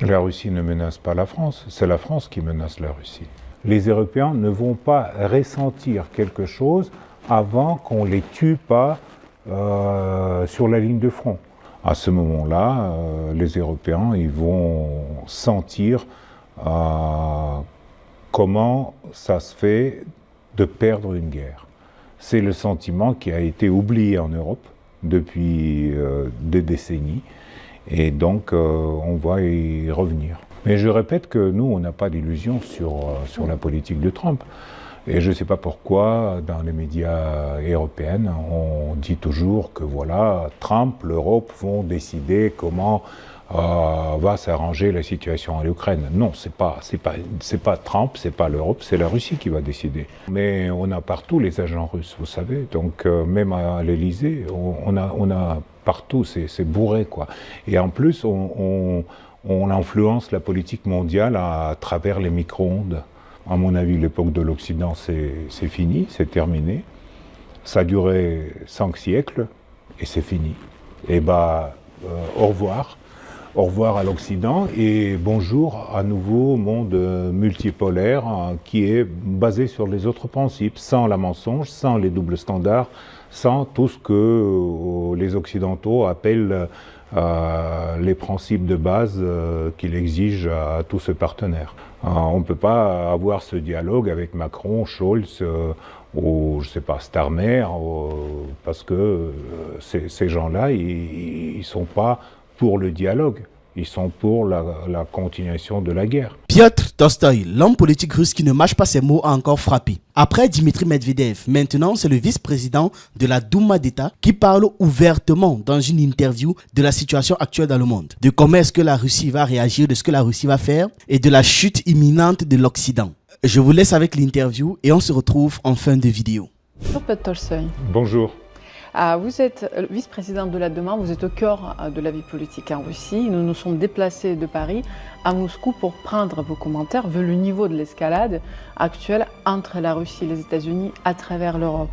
La Russie ne menace pas la France, c'est la France qui menace la Russie. Les Européens ne vont pas ressentir quelque chose avant qu'on ne les tue pas sur la ligne de front. À ce moment-là, les Européens ils vont sentir comment ça se fait de perdre une guerre. C'est le sentiment qui a été oublié en Europe depuis des décennies. Et donc, on va y revenir. Mais je répète que nous, on n'a pas d'illusions sur la politique de Trump. Et je ne sais pas pourquoi, dans les médias européens, on dit toujours que voilà, Trump, l'Europe vont décider comment va s'arranger la situation en Ukraine. Non, c'est pas Trump, c'est pas l'Europe, c'est la Russie qui va décider. Mais on a partout les agents russes, vous savez. Donc même à l'Élysée, on a partout, c'est bourré quoi. Et en plus, on influence la politique mondiale à travers les micro-ondes. À mon avis, l'époque de l'Occident, c'est fini, c'est terminé. Ça a duré 5 siècles et c'est fini. Et au revoir. Au revoir à l'Occident et bonjour à nouveau au monde multipolaire qui est basé sur les autres principes, sans la mensonge, sans les doubles standards, sans tout ce que les Occidentaux appellent les principes de base qu'il exige à tous ses partenaires. On ne peut pas avoir ce dialogue avec Macron, Scholz ou, je sais pas, Starmer, parce que ces gens-là, ils ne sont pas pour le dialogue. Ils sont pour la continuation de la guerre. Piotr Tolstoï, l'homme politique russe qui ne mâche pas ses mots, a encore frappé. Après Dimitri Medvedev, maintenant c'est le vice-président de la Douma d'État qui parle ouvertement dans une interview de la situation actuelle dans le monde, de comment est-ce que la Russie va réagir, de ce que la Russie va faire et de la chute imminente de l'Occident. Je vous laisse avec l'interview et on se retrouve en fin de vidéo. Bonjour Piotr Tolstoï. Bonjour. Vous êtes vice-président de la Douma, vous êtes au cœur de la vie politique en Russie. Nous nous sommes déplacés de Paris à Moscou pour prendre vos commentaires vu le niveau de l'escalade actuelle entre la Russie et les États-Unis à travers l'Europe.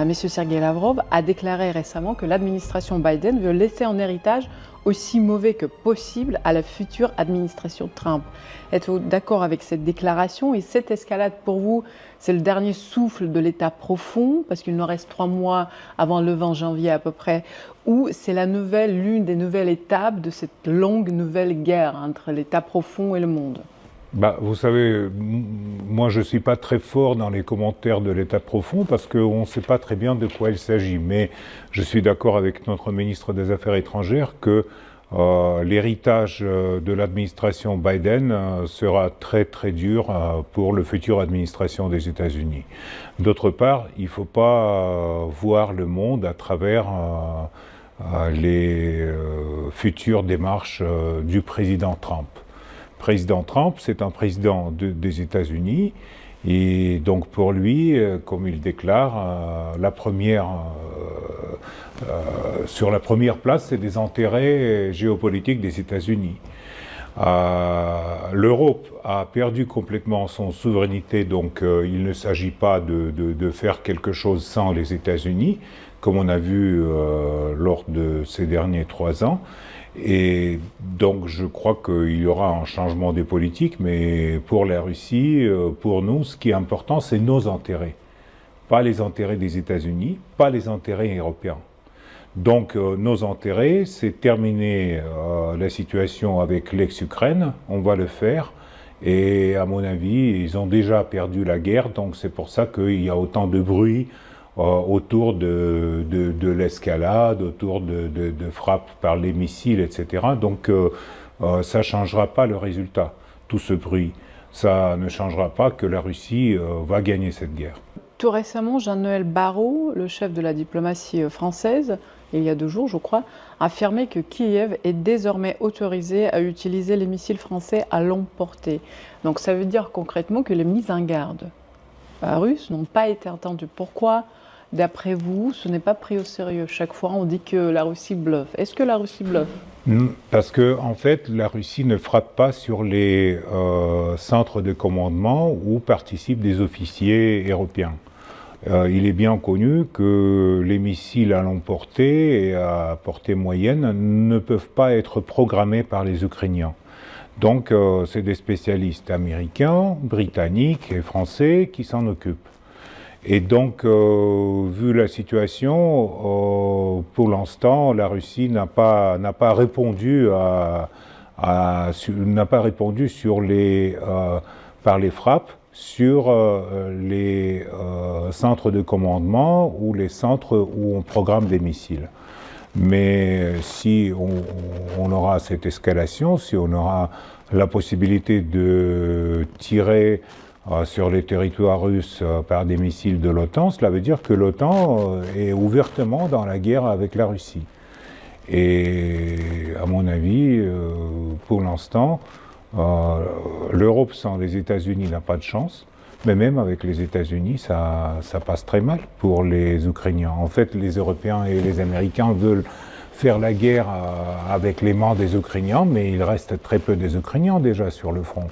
Monsieur Sergei Lavrov a déclaré récemment que l'administration Biden veut laisser en héritage aussi mauvais que possible à la future administration Trump. Êtes-vous d'accord avec cette déclaration? Et cette escalade, pour vous, c'est le dernier souffle de l'état profond, parce qu'il nous reste 3 mois avant le 20 janvier à peu près, ou c'est l'une des nouvelles étapes de cette longue nouvelle guerre entre l'état profond et le monde? Vous savez, moi je ne suis pas très fort dans les commentaires de l'état profond parce qu'on ne sait pas très bien de quoi il s'agit. Mais je suis d'accord avec notre ministre des Affaires étrangères que l'héritage de l'administration Biden sera très très dur pour la future administration des États-Unis. D'autre part, il ne faut pas voir le monde à travers les futures démarches du président Trump. Président Trump, c'est un président des États-Unis et donc pour lui, comme il déclare, sur la première place, c'est des intérêts géopolitiques des États-Unis. L'Europe a perdu complètement son souveraineté, donc il ne s'agit pas de faire quelque chose sans les États-Unis, comme on a vu lors de ces derniers 3 ans. Et donc je crois qu'il y aura un changement des politiques, mais pour la Russie, pour nous, ce qui est important, c'est nos intérêts. Pas les intérêts des États-Unis, pas les intérêts européens. Donc nos intérêts, c'est terminer la situation avec l'ex-Ukraine, on va le faire. Et à mon avis, ils ont déjà perdu la guerre, donc c'est pour ça qu'il y a autant de bruit autour de l'escalade, autour de frappes par les missiles, etc. Donc ça ne changera pas le résultat, tout ce bruit. Ça ne changera pas que la Russie va gagner cette guerre. Tout récemment, Jean-Noël Barrot, le chef de la diplomatie française, il y a 2 jours je crois, a affirmé que Kiev est désormais autorisé à utiliser les missiles français à longue portée. Donc ça veut dire concrètement que les mises en garde russes n'ont pas été entendues. Pourquoi, d'après vous, ce n'est pas pris au sérieux? Chaque fois, on dit que la Russie bluffe. Est-ce que la Russie bluffe? Parce que, en fait, la Russie ne frappe pas sur les centres de commandement où participent des officiers européens. Il est bien connu que les missiles à longue portée et à portée moyenne ne peuvent pas être programmés par les Ukrainiens. Donc c'est des spécialistes américains, britanniques et français qui s'en occupent. Et donc, vu la situation, pour l'instant, la Russie n'a pas répondu n'a pas répondu sur par les frappes sur les centres de commandement ou les centres où on programme des missiles. Mais si on aura cette escalation, si on aura la possibilité de tirer sur les territoires russes par des missiles de l'OTAN, cela veut dire que l'OTAN est ouvertement dans la guerre avec la Russie. Et à mon avis, pour l'instant, l'Europe sans les États-Unis n'a pas de chance, mais même avec les États-Unis, ça passe très mal pour les Ukrainiens. En fait, les Européens et les Américains veulent faire la guerre avec les mains des Ukrainiens, mais il reste très peu des Ukrainiens déjà sur le front,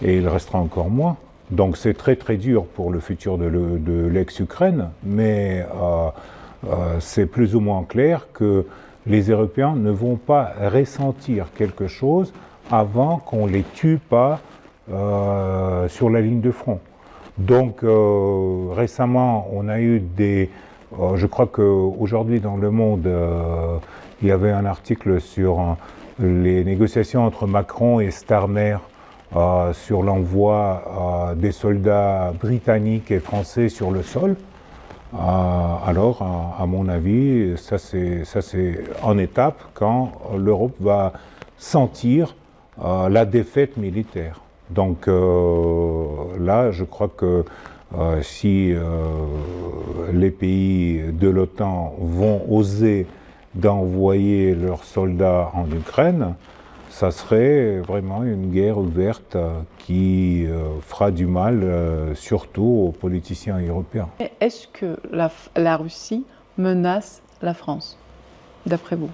et il restera encore moins. Donc c'est très très dur pour le futur de l'ex-Ukraine, mais c'est plus ou moins clair que les Européens ne vont pas ressentir quelque chose avant qu'on les tue pas sur la ligne de front. Donc récemment, on a eu je crois qu'aujourd'hui dans Le Monde, il y avait un article sur les négociations entre Macron et Starmer sur l'envoi des soldats britanniques et français sur le sol. Alors, à mon avis, ça c'est en étape quand l'Europe va sentir la défaite militaire. Donc là, je crois que si les pays de l'OTAN vont oser d'envoyer leurs soldats en Ukraine, ça serait vraiment une guerre ouverte qui fera du mal surtout aux politiciens européens. Est-ce que la Russie menace la France, d'après vous?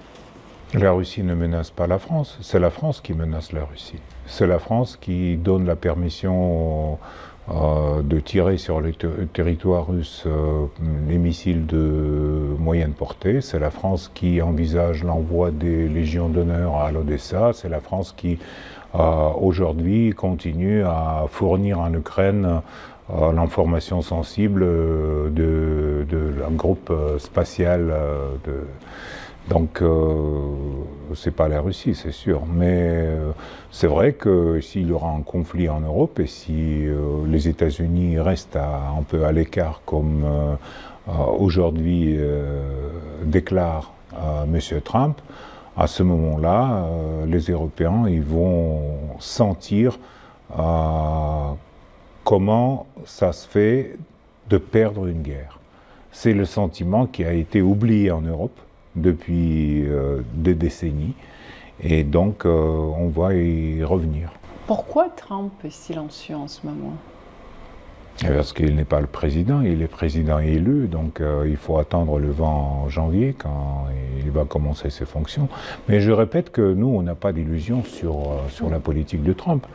La Russie ne menace pas la France, c'est la France qui menace la Russie. C'est la France qui donne la permission de tirer sur le territoire russe les missiles de moyenne portée. C'est la France qui envisage l'envoi des légions d'honneur à l'Odessa. C'est la France qui, aujourd'hui, continue à fournir en Ukraine l'information sensible d'un groupe spatial. Donc, c'est pas la Russie, c'est sûr. Mais c'est vrai que s'il y aura un conflit en Europe et si les États-Unis restent un peu à l'écart, comme aujourd'hui déclare M. Trump, à ce moment-là, les Européens ils vont sentir comment ça se fait de perdre une guerre. C'est le sentiment qui a été oublié en Europe depuis des décennies, et donc on va y revenir. Pourquoi Trump est silencieux en ce moment? Parce qu'il n'est pas le président, il est président élu, donc il faut attendre le 20 janvier quand il va commencer ses fonctions. Mais je répète que nous, on n'a pas d'illusion sur la politique de Trump.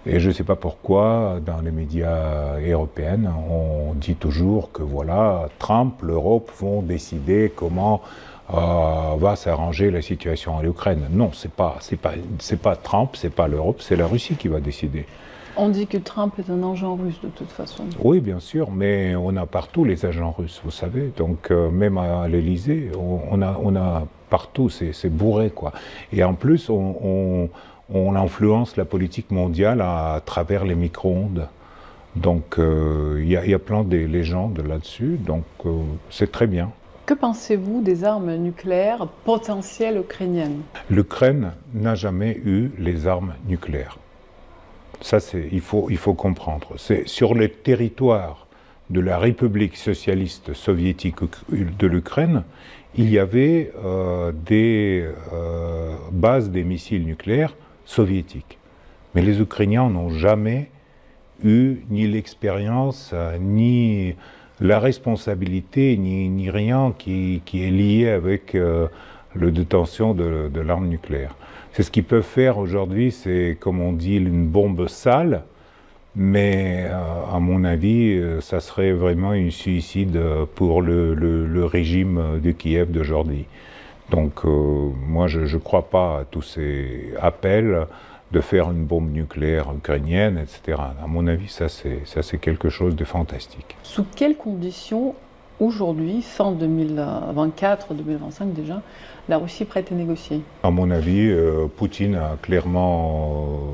Et je ne sais pas pourquoi, dans les médias européens, on dit toujours que voilà, Trump, l'Europe vont décider comment va s'arranger la situation en Ukraine. Non, c'est pas Trump, c'est pas l'Europe, c'est la Russie qui va décider. On dit que Trump est un agent russe de toute façon. Oui, bien sûr, mais on a partout les agents russes, vous savez. Donc même à l'Élysée, on a partout, c'est bourré, quoi. Et en plus, on influence la politique mondiale à travers les micro-ondes. Donc il y a plein de légendes là-dessus, donc c'est très bien. Que pensez-vous des armes nucléaires potentielles ukrainiennes? L'Ukraine n'a jamais eu les armes nucléaires. Ça, il faut comprendre. C'est sur le territoire de la République socialiste soviétique de l'Ukraine, il y avait des bases des missiles nucléaires soviétiques. Mais les Ukrainiens n'ont jamais eu ni l'expérience, ni la responsabilité, ni rien qui est lié avec la détention de l'arme nucléaire. C'est ce qu'ils peuvent faire aujourd'hui, c'est comme on dit une bombe sale, mais à mon avis, ça serait vraiment un suicide pour le régime de Kiev d'aujourd'hui. Donc moi je ne crois pas à tous ces appels de faire une bombe nucléaire ukrainienne, etc. À mon avis, ça c'est quelque chose de fantastique. Sous quelles conditions, aujourd'hui, fin 2024, 2025 déjà, la Russie est prête à négocier? À mon avis, Poutine a clairement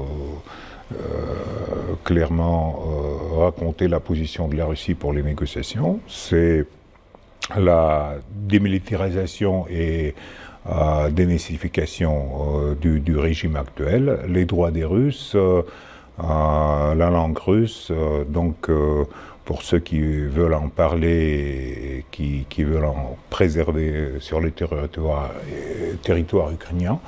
raconté la position de la Russie pour les négociations. C'est la démilitarisation et dénazification du régime actuel, les droits des Russes, la langue russe, donc pour ceux qui veulent en parler et qui veulent en préserver sur les territoires ukrainiens,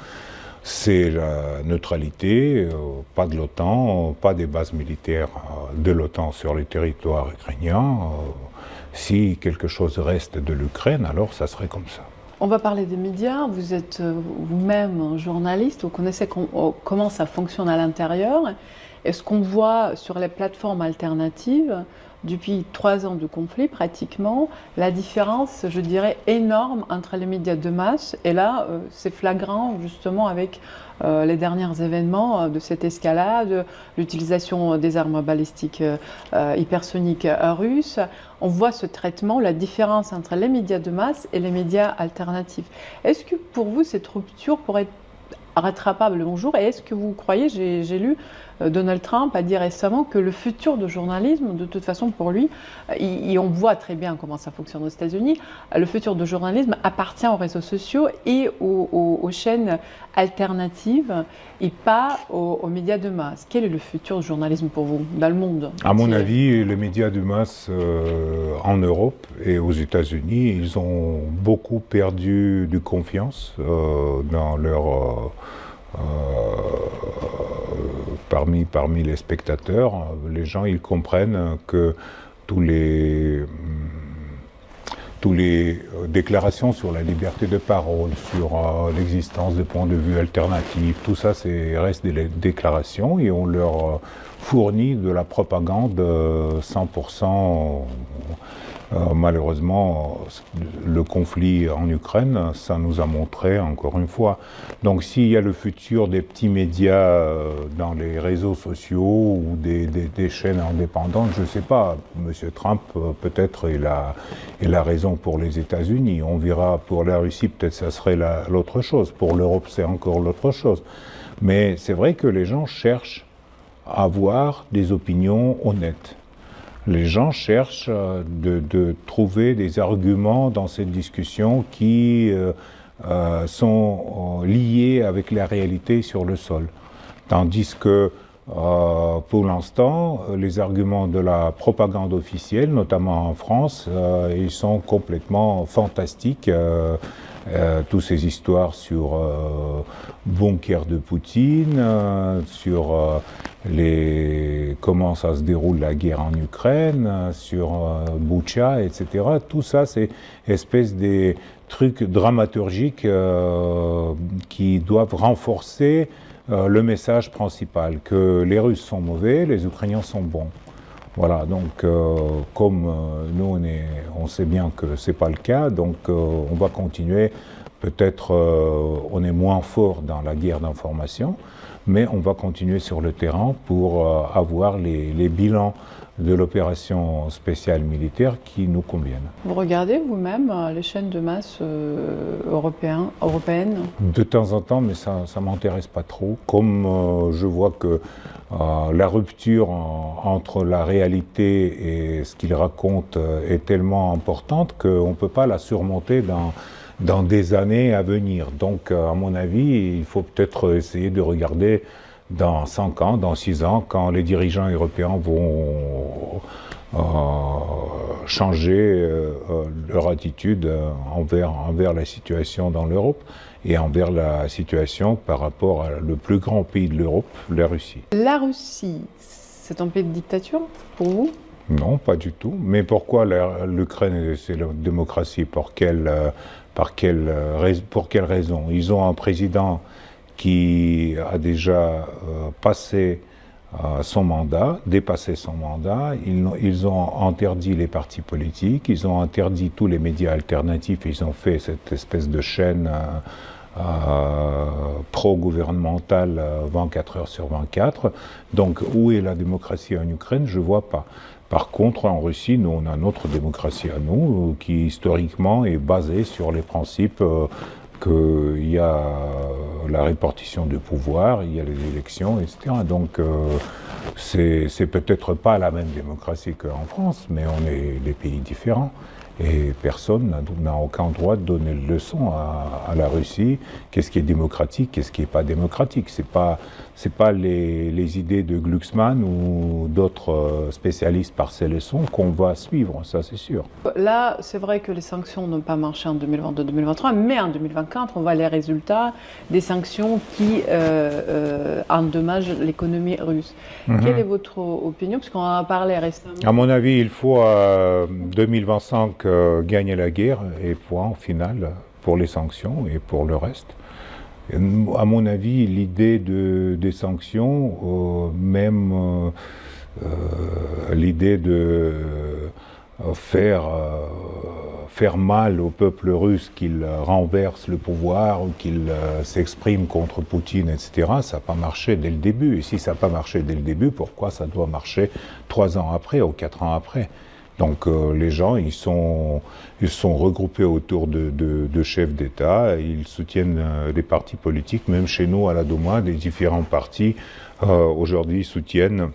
c'est la neutralité, pas de l'OTAN, pas des bases militaires de l'OTAN sur les territoires ukrainiens. Si quelque chose reste de l'Ukraine, alors ça serait comme ça. On va parler des médias. Vous êtes vous-même journaliste, vous connaissez comment ça fonctionne à l'intérieur. Et ce qu'on voit sur les plateformes alternatives, depuis 3 ans de conflit pratiquement, la différence, je dirais, énorme entre les médias de masse. Et là, c'est flagrant justement avec les derniers événements de cette escalade, l'utilisation des armes balistiques hypersoniques russes. On voit ce traitement, la différence entre les médias de masse et les médias alternatifs. Est-ce que pour vous, cette rupture pourrait être rattrapable un jour? Et est-ce que vous croyez, j'ai lu Donald Trump a dit récemment que le futur du journalisme, de toute façon pour lui, et on voit très bien comment ça fonctionne aux États-Unis, le futur du journalisme appartient aux réseaux sociaux et aux chaînes alternatives et pas aux médias de masse. Quel est le futur du journalisme pour vous, dans le monde? À mon avis, les médias de masse en Europe et aux États-Unis, ils ont beaucoup perdu de confiance dans leur... parmi les spectateurs, les gens ils comprennent que tous les déclarations sur la liberté de parole, sur l'existence de points de vue alternatifs, tout ça reste des déclarations et on leur fournit de la propagande 100%. Malheureusement, le conflit en Ukraine, ça nous a montré encore une fois. Donc s'il y a le futur des petits médias dans les réseaux sociaux ou des chaînes indépendantes, je ne sais pas. Monsieur Trump, peut-être, il a raison pour les États-Unis. On verra pour la Russie, peut-être ça serait l'autre chose. Pour l'Europe, c'est encore l'autre chose. Mais c'est vrai que les gens cherchent à avoir des opinions honnêtes. Les gens cherchent de trouver des arguments dans cette discussion qui sont liés avec la réalité sur le sol. Tandis que, pour l'instant, les arguments de la propagande officielle, notamment en France, ils sont complètement fantastiques. Toutes ces histoires sur bunker de Poutine, sur comment ça se déroule la guerre en Ukraine, sur Boutcha, etc. Tout ça, c'est espèce des trucs dramaturgiques qui doivent renforcer le message principal, que les Russes sont mauvais, les Ukrainiens sont bons. Voilà, donc comme nous on sait bien que c'est pas le cas, donc on va continuer. Peut-être on est moins fort dans la guerre d'information, mais on va continuer sur le terrain pour avoir les bilans de l'opération spéciale militaire qui nous conviennent. Vous regardez vous-même les chaînes de masse européennes? De temps en temps, mais ça ne m'intéresse pas trop. Comme je vois que la rupture entre la réalité et ce qu'ils racontent est tellement importante qu'on ne peut pas la surmonter dans des années à venir. Donc, à mon avis, il faut peut-être essayer de regarder dans 5 ans, dans 6 ans, quand les dirigeants européens vont changer leur attitude envers la situation dans l'Europe et envers la situation par rapport à le plus grand pays de l'Europe, la Russie. La Russie, c'est un pays de dictature pour vous? Non, pas du tout. Mais pourquoi l'Ukraine, c'est la démocratie? Pour quelle raison? Ils ont un président qui a déjà dépassé son mandat. Ils ont interdit les partis politiques, ils ont interdit tous les médias alternatifs, ils ont fait cette espèce de chaîne pro-gouvernementale 24 heures sur 24. Donc où est la démocratie en Ukraine? Je ne vois pas. Par contre, en Russie, nous, on a notre démocratie à nous, qui historiquement est basée sur les principes qu'il y a la répartition du pouvoir, il y a les élections, etc. Donc, c'est peut-être pas la même démocratie qu'en France, mais on est des pays différents. Et personne n'a aucun droit de donner une leçon à la Russie. Qu'est-ce qui est démocratique, qu'est-ce qui n'est pas démocratique. C'est pas les idées de Glucksmann ou d'autres spécialistes par ces leçons qu'on va suivre, ça c'est sûr. Là, c'est vrai que les sanctions n'ont pas marché en 2022-2023, mais en 2024, on voit les résultats des sanctions qui endommagent l'économie russe. Quelle est votre opinion? Parce qu'on en a parlé récemment. À mon avis, il faut 2025 gagner la guerre et point final pour les sanctions et pour le reste. À mon avis, l'idée des sanctions, même l'idée de faire mal au peuple russe qu'il renverse le pouvoir ou qu'il s'exprime contre Poutine, etc., ça n'a pas marché dès le début. Et si ça n'a pas marché dès le début, pourquoi ça doit marcher 3 ans après ou 4 ans après? Donc les gens, ils sont regroupés autour de chefs d'État, ils soutiennent des partis politiques, même chez nous à la Douma, des différents partis aujourd'hui soutiennent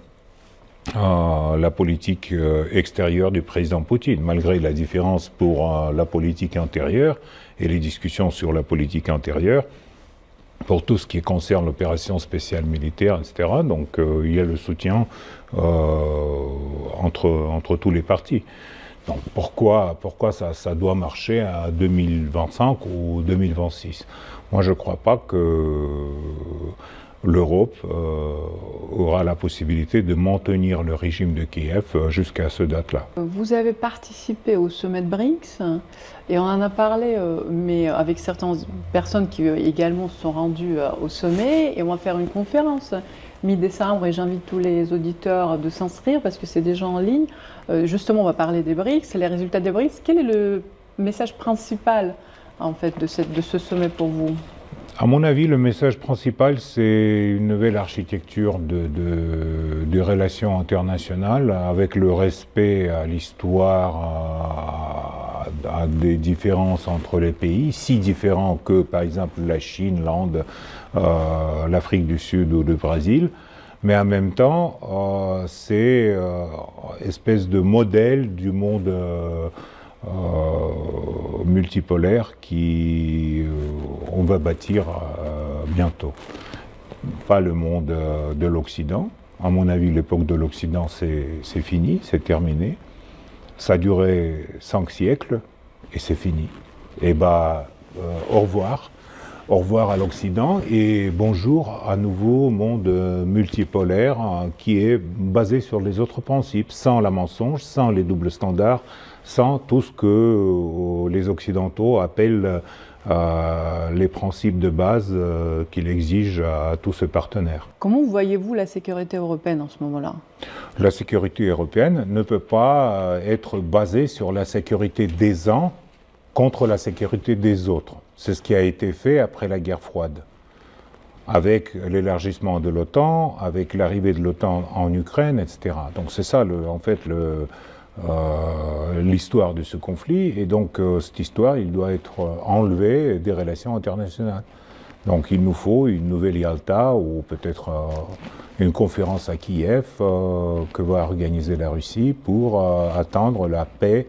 la politique extérieure du président Poutine, malgré la différence pour la politique intérieure et les discussions sur la politique intérieure. Pour tout ce qui concerne l'opération spéciale militaire, etc. Donc il y a le soutien entre tous les partis. Donc pourquoi ça doit marcher à 2025 ou 2026? Moi je ne crois pas que l'Europe aura la possibilité de maintenir le régime de Kiev jusqu'à ce date-là. Vous avez participé au sommet de BRICS et on en a parlé, mais avec certaines personnes qui également se sont rendues au sommet, et on va faire une conférence mi-décembre et j'invite tous les auditeurs de s'inscrire parce que c'est déjà en ligne. Justement, on va parler des BRICS, les résultats des BRICS. Quel est le message principal en fait de ce sommet pour vous? À mon avis, le message principal, c'est une nouvelle architecture de relations internationales avec le respect à l'histoire, à des différences entre les pays, si différents que, par exemple, la Chine, l'Inde, l'Afrique du Sud ou le Brésil. Mais en même temps, c'est espèce de modèle du monde multipolaire on va bâtir bientôt. Pas le monde de l'Occident. À mon avis, l'époque de l'Occident, c'est fini, c'est terminé. Ça a duré 5 siècles et c'est fini. Et au revoir. Au revoir à l'Occident et bonjour à nouveau au monde multipolaire qui est basé sur les autres principes, sans la mensonge, sans les doubles standards, sans tout ce que les Occidentaux appellent les principes de base qu'il exige à tous ses partenaires. Comment voyez-vous la sécurité européenne en ce moment-là? La sécurité européenne ne peut pas être basée sur la sécurité des uns contre la sécurité des autres. C'est ce qui a été fait après la guerre froide. Avec l'élargissement de l'OTAN, avec l'arrivée de l'OTAN en Ukraine, etc. Donc c'est ça, en fait, l'histoire de ce conflit. Et donc cette histoire, il doit être enlevée des relations internationales. Donc il nous faut une nouvelle Yalta ou peut-être une conférence à Kiev que va organiser la Russie pour atteindre la paix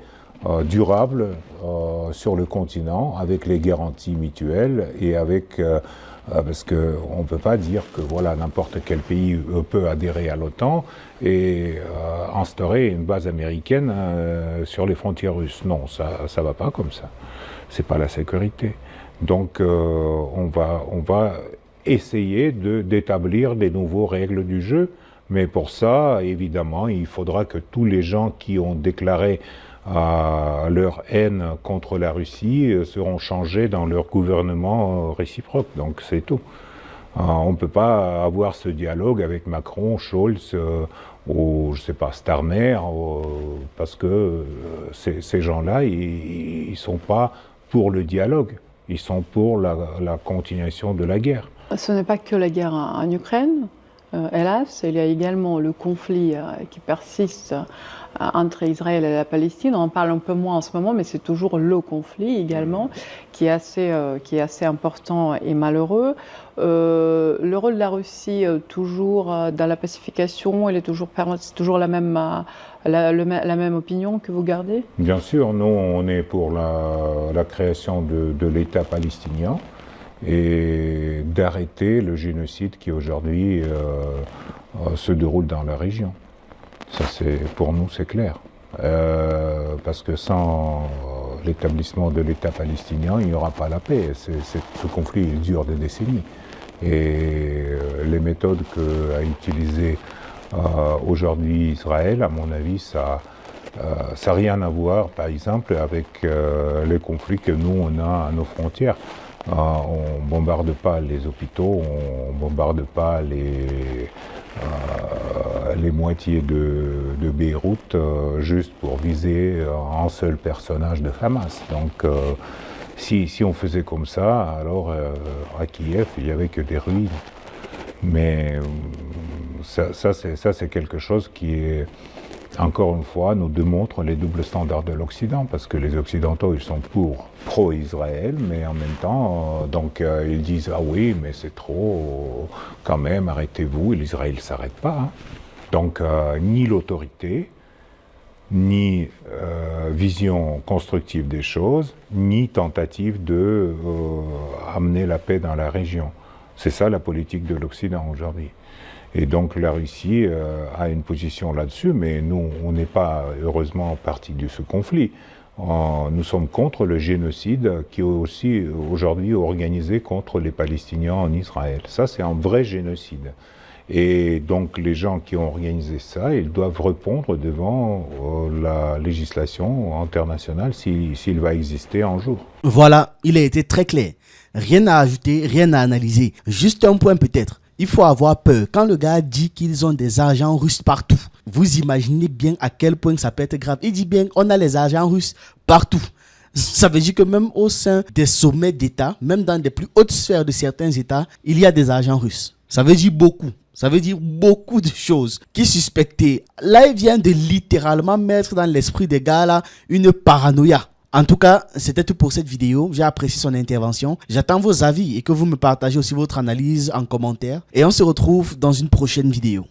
durable sur le continent avec les garanties mutuelles et avec parce qu'on ne peut pas dire que voilà, n'importe quel pays peut adhérer à l'OTAN et instaurer une base américaine sur les frontières russes. Non, ça ne va pas comme ça. Ce n'est pas la sécurité. Donc on va essayer d'établir des nouveaux règles du jeu, mais pour ça, évidemment, il faudra que tous les gens qui ont déclaré leur haine contre la Russie seront changés dans leur gouvernement réciproque. Donc c'est tout. On ne peut pas avoir ce dialogue avec Macron, Scholz ou je sais pas Starmer parce que ces gens-là, ils sont pas pour le dialogue. Ils sont pour la continuation de la guerre. Ce n'est pas que la guerre en Ukraine. Hélas, il y a également le conflit qui persiste entre Israël et la Palestine. On en parle un peu moins en ce moment, mais c'est toujours le conflit également qui est assez important et malheureux. Le rôle de la Russie, toujours dans la pacification, c'est toujours la même opinion que vous gardez? Bien sûr, nous, on est pour la création de l'État palestinien et d'arrêter le génocide qui aujourd'hui se déroule dans la région. Ça, pour nous, c'est clair. Parce que sans l'établissement de l'État palestinien, il n'y aura pas la paix. Ce conflit il dure des décennies. Et les méthodes qu'a utilisées aujourd'hui Israël, à mon avis, ça n'a rien à voir, par exemple, avec les conflits que nous, on a à nos frontières. On ne bombarde pas les hôpitaux, on ne bombarde pas les moitiés de Beyrouth juste pour viser un seul personnage de Hamas. Donc si on faisait comme ça, alors à Kiev, il n'y avait que des ruines. Mais ça c'est quelque chose qui est, encore une fois, nous démontre les doubles standards de l'Occident, parce que les Occidentaux, ils sont pro-Israël, mais en même temps, ils disent « Ah oui, mais c'est trop, quand même, arrêtez-vous », et l'Israël ne s'arrête pas. Hein. Donc, ni l'autorité, ni vision constructive des choses, ni tentative de amener la paix dans la région. C'est ça la politique de l'Occident aujourd'hui. Et donc la Russie a une position là-dessus, mais nous, on n'est pas heureusement partie de ce conflit. Nous sommes contre le génocide qui est aussi aujourd'hui organisé contre les Palestiniens en Israël. Ça, c'est un vrai génocide. Et donc les gens qui ont organisé ça, ils doivent répondre devant la législation internationale s'il va exister un jour. Voilà, il a été très clair. Rien à ajouter, rien à analyser. Juste un point peut-être. Il faut avoir peur. Quand le gars dit qu'ils ont des agents russes partout, vous imaginez bien à quel point ça peut être grave. Il dit bien, on a les agents russes partout. Ça veut dire que même au sein des sommets d'État, même dans des plus hautes sphères de certains États, il y a des agents russes. Ça veut dire beaucoup. Ça veut dire beaucoup de choses qui suspectaient. Là, il vient de littéralement mettre dans l'esprit des gars là une paranoïa. En tout cas, c'était tout pour cette vidéo. J'ai apprécié son intervention. J'attends vos avis et que vous me partagez aussi votre analyse en commentaire. Et on se retrouve dans une prochaine vidéo.